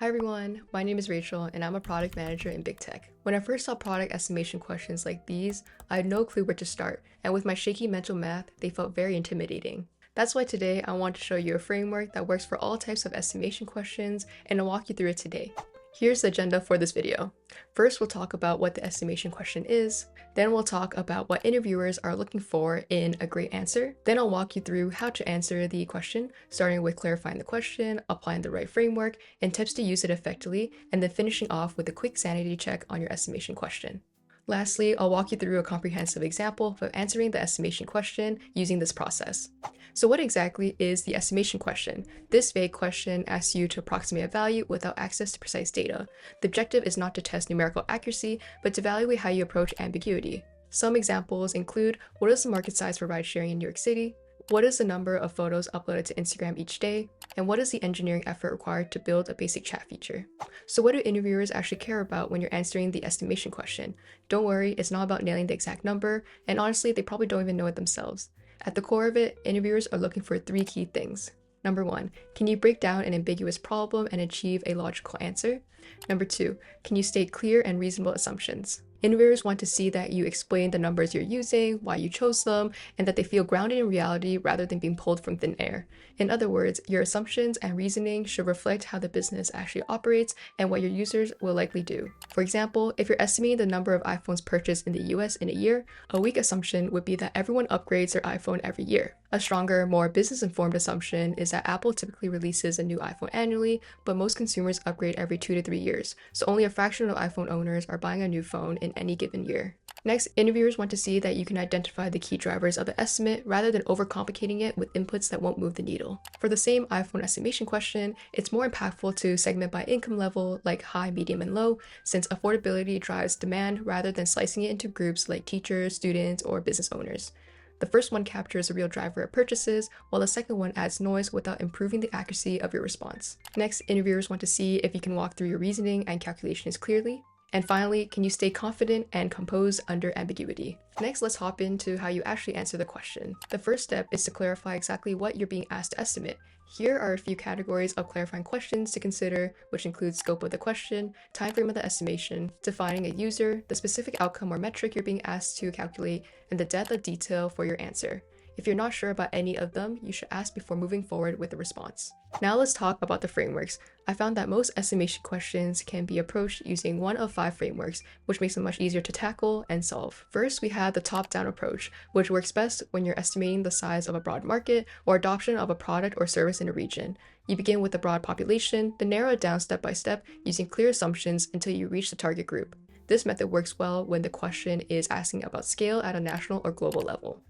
Hi everyone, my name is Rachel and I'm a product manager in Big Tech. When I first saw product estimation questions like these, I had no clue where to start, and with my shaky mental math, they felt very intimidating. That's why today I want to show you a framework that works for all types of estimation questions, and I'll walk you through it today. Here's the agenda for this video. First, we'll talk about what the estimation question is. Then we'll talk about what interviewers are looking for in a great answer. Then I'll walk you through how to answer the question, starting with clarifying the question, applying the right framework, and tips to use it effectively, and then finishing off with a quick sanity check on your estimation question. Lastly, I'll walk you through a comprehensive example of answering the estimation question using this process. So what exactly is the estimation question? This vague question asks you to approximate a value without access to precise data. The objective is not to test numerical accuracy, but to evaluate how you approach ambiguity. Some examples include, what is the market size for ride sharing in New York City? What is the number of photos uploaded to Instagram each day? And what is the engineering effort required to build a basic chat feature? So what do interviewers actually care about when you're answering the estimation question? Don't worry, it's not about nailing the exact number, and honestly, they probably don't even know it themselves. At the core of it, interviewers are looking for three key things. Number one, can you break down an ambiguous problem and achieve a logical answer? Number two, can you state clear and reasonable assumptions? Interviewers want to see that you explain the numbers you're using, why you chose them, and that they feel grounded in reality rather than being pulled from thin air. In other words, your assumptions and reasoning should reflect how the business actually operates and what your users will likely do. For example, if you're estimating the number of iPhones purchased in the US in a year, a weak assumption would be that everyone upgrades their iPhone every year. A stronger, more business-informed assumption is that Apple typically releases a new iPhone annually, but most consumers upgrade every 2 to 3 years, so only a fraction of iPhone owners are buying a new phone in any given year. Next, interviewers want to see that you can identify the key drivers of the estimate rather than overcomplicating it with inputs that won't move the needle. For the same iPhone estimation question, it's more impactful to segment by income level like high, medium, and low, since affordability drives demand rather than slicing it into groups like teachers, students, or business owners. The first one captures a real driver of purchases, while the second one adds noise without improving the accuracy of your response. Next, interviewers want to see if you can walk through your reasoning and calculations clearly. And finally, can you stay confident and composed under ambiguity? Next, let's hop into how you actually answer the question. The first step is to clarify exactly what you're being asked to estimate. Here are a few categories of clarifying questions to consider, which include scope of the question, time frame of the estimation, defining a user, the specific outcome or metric you're being asked to calculate, and the depth of detail for your answer. If you're not sure about any of them, you should ask before moving forward with the response. Now let's talk about the frameworks. I found that most estimation questions can be approached using one of 5 frameworks, which makes them much easier to tackle and solve. First, we have the top-down approach, which works best when you're estimating the size of a broad market or adoption of a product or service in a region. You begin with a broad population, then narrow it down step by step using clear assumptions until you reach the target group. This method works well when the question is asking about scale at a national or global level.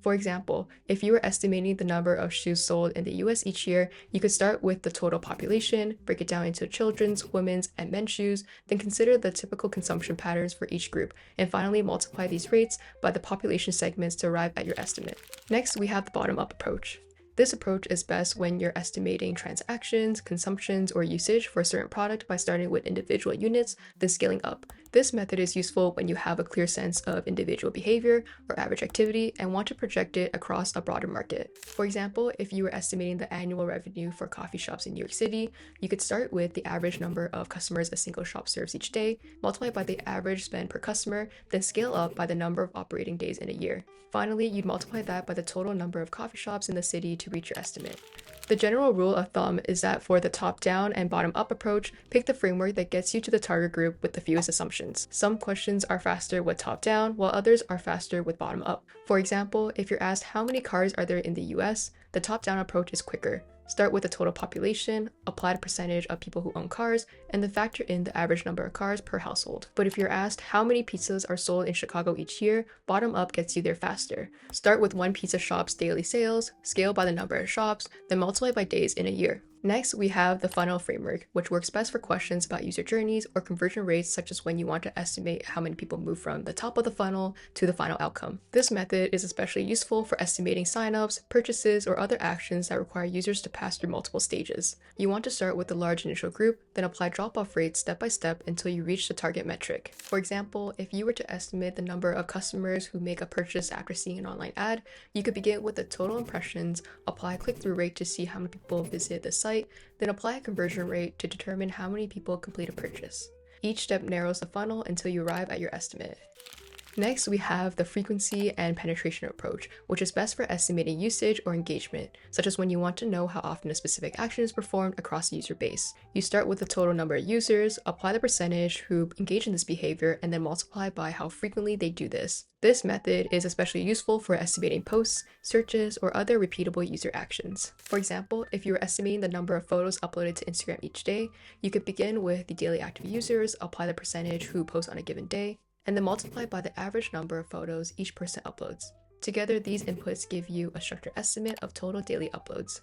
For example, if you were estimating the number of shoes sold in the US each year, you could start with the total population, break it down into children's, women's, and men's shoes, then consider the typical consumption patterns for each group, and finally multiply these rates by the population segments to arrive at your estimate. Next, we have the bottom-up approach. This approach is best when you're estimating transactions, consumptions, or usage for a certain product by starting with individual units, then scaling up. This method is useful when you have a clear sense of individual behavior or average activity and want to project it across a broader market. For example, if you were estimating the annual revenue for coffee shops in New York City, you could start with the average number of customers a single shop serves each day, multiply by the average spend per customer, then scale up by the number of operating days in a year. Finally, you'd multiply that by the total number of coffee shops in the city to reach your estimate. The general rule of thumb is that for the top-down and bottom-up approach, pick the framework that gets you to the target group with the fewest assumptions. Some questions are faster with top-down, while others are faster with bottom-up. For example, if you're asked how many cars are there in the US, the top-down approach is quicker. Start with the total population, apply the percentage of people who own cars, and then factor in the average number of cars per household. But if you're asked how many pizzas are sold in Chicago each year, bottom up gets you there faster. Start with one pizza shop's daily sales, scale by the number of shops, then multiply by days in a year. Next, we have the funnel framework, which works best for questions about user journeys or conversion rates, such as when you want to estimate how many people move from the top of the funnel to the final outcome. This method is especially useful for estimating signups, purchases, or other actions that require users to pass through multiple stages. You want to start with a large initial group, then apply drop-off rates step by step until you reach the target metric. For example, if you were to estimate the number of customers who make a purchase after seeing an online ad, you could begin with the total impressions, apply a click-through rate to see how many people visit the site, website, then apply a conversion rate to determine how many people complete a purchase. Each step narrows the funnel until you arrive at your estimate. Next, we have the frequency and penetration approach, which is best for estimating usage or engagement, such as when you want to know how often a specific action is performed across the user base. You start with the total number of users, apply the percentage who engage in this behavior, and then multiply by how frequently they do this. This method is especially useful for estimating posts, searches, or other repeatable user actions. For example, if you were estimating the number of photos uploaded to Instagram each day, you could begin with the daily active users, apply the percentage who post on a given day, and then multiply by the average number of photos each person uploads. Together, these inputs give you a structured estimate of total daily uploads.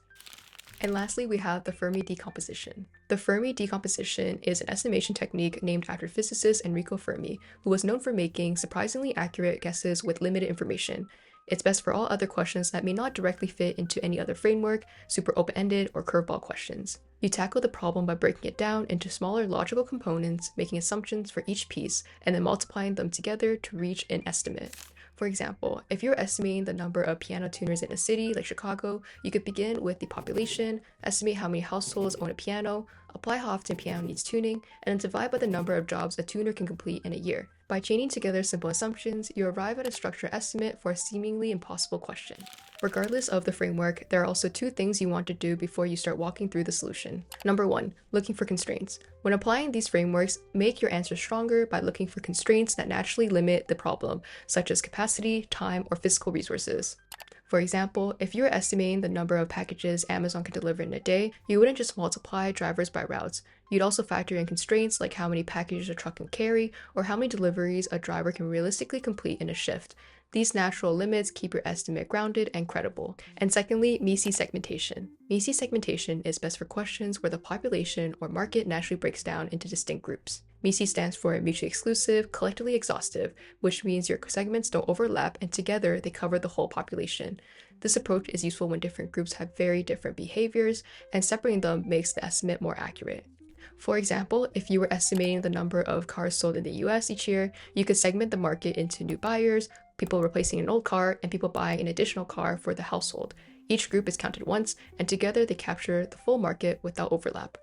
And lastly, we have the Fermi decomposition. The Fermi decomposition is an estimation technique named after physicist Enrico Fermi, who was known for making surprisingly accurate guesses with limited information. It's best for all other questions that may not directly fit into any other framework, super open-ended, or curveball questions. You tackle the problem by breaking it down into smaller logical components, making assumptions for each piece, and then multiplying them together to reach an estimate. For example, if you're estimating the number of piano tuners in a city like Chicago, you could begin with the population, estimate how many households own a piano, apply how often a piano needs tuning, and then divide by the number of jobs a tuner can complete in a year. By chaining together simple assumptions, you arrive at a structured estimate for a seemingly impossible question. Regardless of the framework, there are also two things you want to do before you start walking through the solution. Number one, looking for constraints. When applying these frameworks, make your answer stronger by looking for constraints that naturally limit the problem, such as capacity, time, or physical resources. For example, if you're estimating the number of packages Amazon can deliver in a day, you wouldn't just multiply drivers by routes. You'd also factor in constraints like how many packages a truck can carry or how many deliveries a driver can realistically complete in a shift. These natural limits keep your estimate grounded and credible. And secondly, MECE segmentation. MECE segmentation is best for questions where the population or market naturally breaks down into distinct groups. MECE stands for mutually exclusive, collectively exhaustive, which means your segments don't overlap and together they cover the whole population. This approach is useful when different groups have very different behaviors, and separating them makes the estimate more accurate. For example, if you were estimating the number of cars sold in the US each year, you could segment the market into new buyers, people replacing an old car, and people buying an additional car for the household. Each group is counted once, and together they capture the full market without overlap.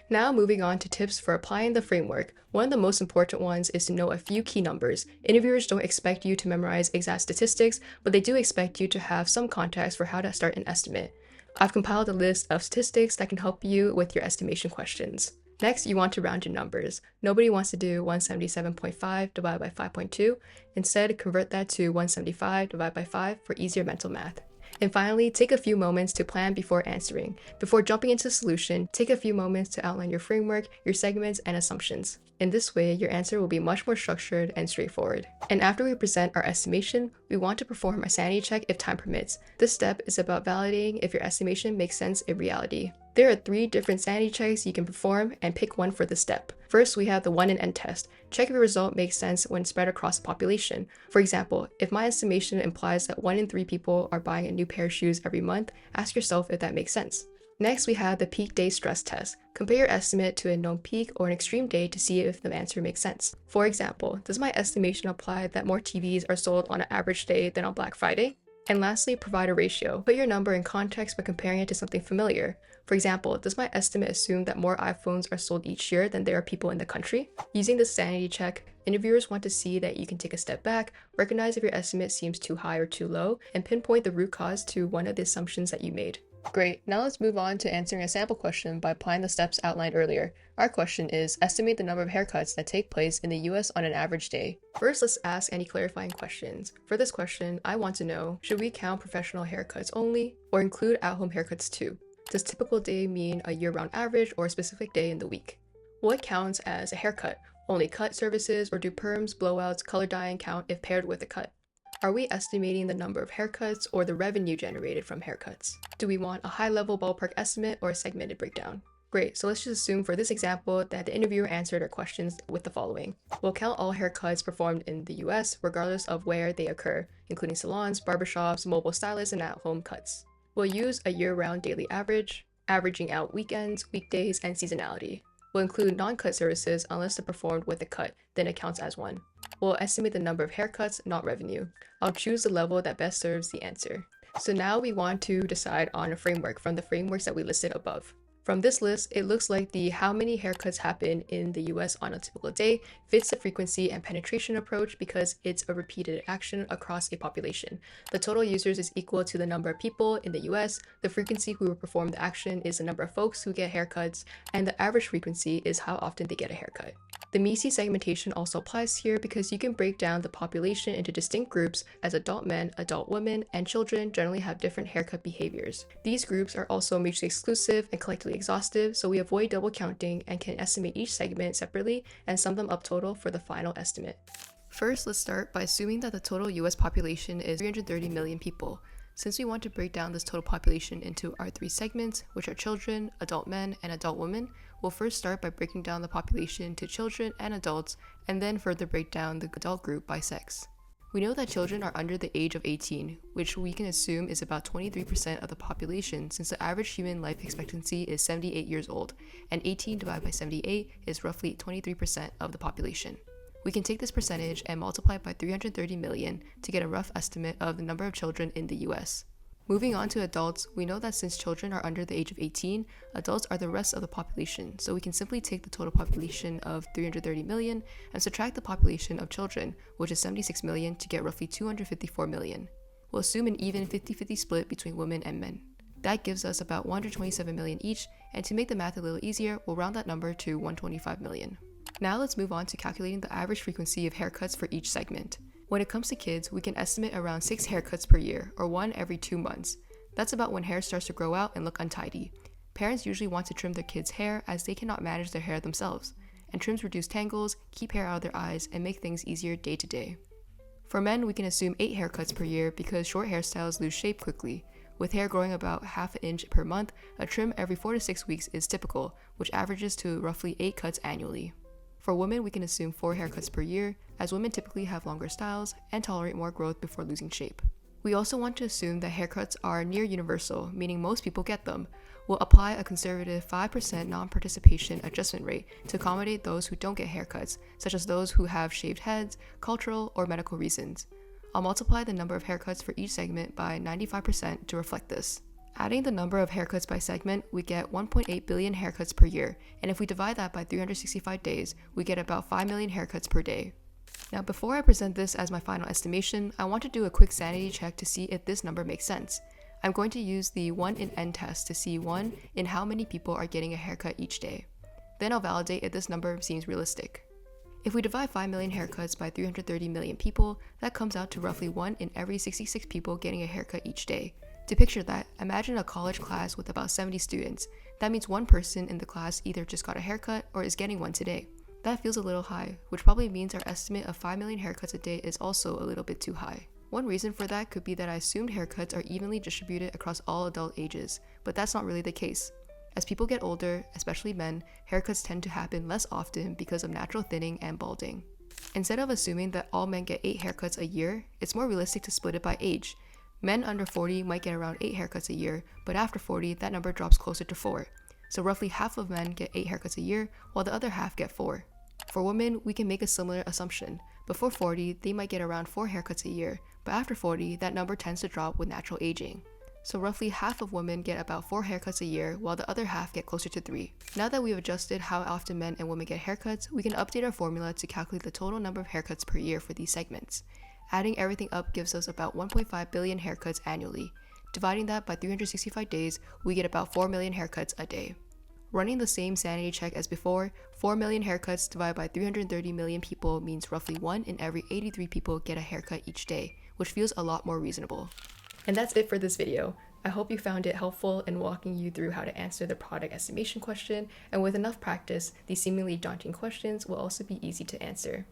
Now moving on to tips for applying the framework. One of the most important ones is to know a few key numbers. Interviewers don't expect you to memorize exact statistics, but they do expect you to have some context for how to start an estimate. I've compiled a list of statistics that can help you with your estimation questions. Next, you want to round your numbers. Nobody wants to do 177.5 divided by 5.2. Instead, convert that to 175 divided by 5 for easier mental math. And finally, take a few moments to plan before answering. Before jumping into the solution, take a few moments to outline your framework, your segments, and assumptions. In this way, your answer will be much more structured and straightforward. And after we present our estimation, we want to perform a sanity check if time permits. This step is about validating if your estimation makes sense in reality. There are 3 different sanity checks you can perform, and pick one for this step. First, we have the 1 and n test. Check if your result makes sense when spread across the population. For example, if my estimation implies that 1 in 3 people are buying a new pair of shoes every month, ask yourself if that makes sense. Next, we have the peak day stress test. Compare your estimate to a known peak or an extreme day to see if the answer makes sense. For example, does my estimation imply that more TVs are sold on an average day than on Black Friday? And lastly, provide a ratio. Put your number in context by comparing it to something familiar. For example, does my estimate assume that more iPhones are sold each year than there are people in the country? Using the sanity check, interviewers want to see that you can take a step back, recognize if your estimate seems too high or too low, and pinpoint the root cause to one of the assumptions that you made. Great, now let's move on to answering a sample question by applying the steps outlined earlier. Our question is, estimate the number of haircuts that take place in the US on an average day. First, let's ask any clarifying questions. For this question, I want to know, should we count professional haircuts only, or include at-home haircuts too? Does typical day mean a year-round average or a specific day in the week? What counts as a haircut? Only cut services, or do perms, blowouts, color dyeing count if paired with a cut? Are we estimating the number of haircuts or the revenue generated from haircuts? Do we want a high-level ballpark estimate or a segmented breakdown? Great, so let's just assume for this example that the interviewer answered our questions with the following. We'll count all haircuts performed in the US regardless of where they occur, including salons, barbershops, mobile stylists, and at-home cuts. We'll use a year-round daily average, averaging out weekends, weekdays, and seasonality. We'll include non-cut services unless they're performed with a cut, then it counts as one. We'll estimate the number of haircuts, not revenue. I'll choose the level that best serves the answer. So now we want to decide on a framework from the frameworks that we listed above. From this list, it looks like the how many haircuts happen in the US on a typical day fits the frequency and penetration approach because it's a repeated action across a population. The total users is equal to the number of people in the US, the frequency who will perform the action is the number of folks who get haircuts, and the average frequency is how often they get a haircut. The MECE segmentation also applies here because you can break down the population into distinct groups as adult men, adult women, and children generally have different haircut behaviors. These groups are also mutually exclusive and collectively exhaustive, so we avoid double counting and can estimate each segment separately and sum them up total for the final estimate. First, let's start by assuming that the total US population is 330 million people. Since we want to break down this total population into our three segments, which are children, adult men, and adult women, we'll first start by breaking down the population into children and adults, and then further break down the adult group by sex. We know that children are under the age of 18, which we can assume is about 23% of the population since the average human life expectancy is 78 years old, and 18 divided by 78 is roughly 23% of the population. We can take this percentage and multiply it by 330 million to get a rough estimate of the number of children in the US. Moving on to adults, we know that since children are under the age of 18, adults are the rest of the population, so we can simply take the total population of 330 million and subtract the population of children, which is 76 million, to get roughly 254 million. We'll assume an even 50-50 split between women and men. That gives us about 127 million each, and to make the math a little easier, we'll round that number to 125 million. Now let's move on to calculating the average frequency of haircuts for each segment. When it comes to kids, we can estimate around 6 haircuts per year, or 1 every 2 months. That's about when hair starts to grow out and look untidy. Parents usually want to trim their kids' hair as they cannot manage their hair themselves, and trims reduce tangles, keep hair out of their eyes, and make things easier day to day. For men, we can assume 8 haircuts per year because short hairstyles lose shape quickly. With hair growing about half an inch per month, a trim every 4 to 6 weeks is typical, which averages to roughly 8 cuts annually. For women, we can assume 4 haircuts per year, as women typically have longer styles and tolerate more growth before losing shape. We also want to assume that haircuts are near universal, meaning most people get them. We'll apply a conservative 5% non-participation adjustment rate to accommodate those who don't get haircuts, such as those who have shaved heads, cultural, or medical reasons. I'll multiply the number of haircuts for each segment by 95% to reflect this. Adding the number of haircuts by segment, we get 1.8 billion haircuts per year, and if we divide that by 365 days, we get about 5 million haircuts per day. Now, before I present this as my final estimation, I want to do a quick sanity check to see if this number makes sense. I'm going to use the 1 in n test to see 1 in how many people are getting a haircut each day. Then I'll validate if this number seems realistic. If we divide 5 million haircuts by 330 million people, that comes out to roughly 1 in every 66 people getting a haircut each day. To picture that, imagine a college class with about 70 students. That means one person in the class either just got a haircut or is getting one today. That feels a little high, which probably means our estimate of 5 million haircuts a day is also a little bit too high. One reason for that could be that I assumed haircuts are evenly distributed across all adult ages, but that's not really the case. As people get older, especially men, haircuts tend to happen less often because of natural thinning and balding. Instead of assuming that all men get 8 haircuts a year, it's more realistic to split it by age. Men under 40 might get around 8 haircuts a year, but after 40, that number drops closer to 4. So roughly half of men get 8 haircuts a year, while the other half get 4. For women, we can make a similar assumption. Before 40, they might get around 4 haircuts a year, but after 40, that number tends to drop with natural aging. So roughly half of women get about 4 haircuts a year, while the other half get closer to 3. Now that we've adjusted how often men and women get haircuts, we can update our formula to calculate the total number of haircuts per year for these segments. Adding everything up gives us about 1.5 billion haircuts annually. Dividing that by 365 days, we get about 4 million haircuts a day. Running the same sanity check as before, 4 million haircuts divided by 330 million people means roughly 1 in every 83 people get a haircut each day, which feels a lot more reasonable. And that's it for this video. I hope you found it helpful in walking you through how to answer the product estimation question, and with enough practice, these seemingly daunting questions will also be easy to answer.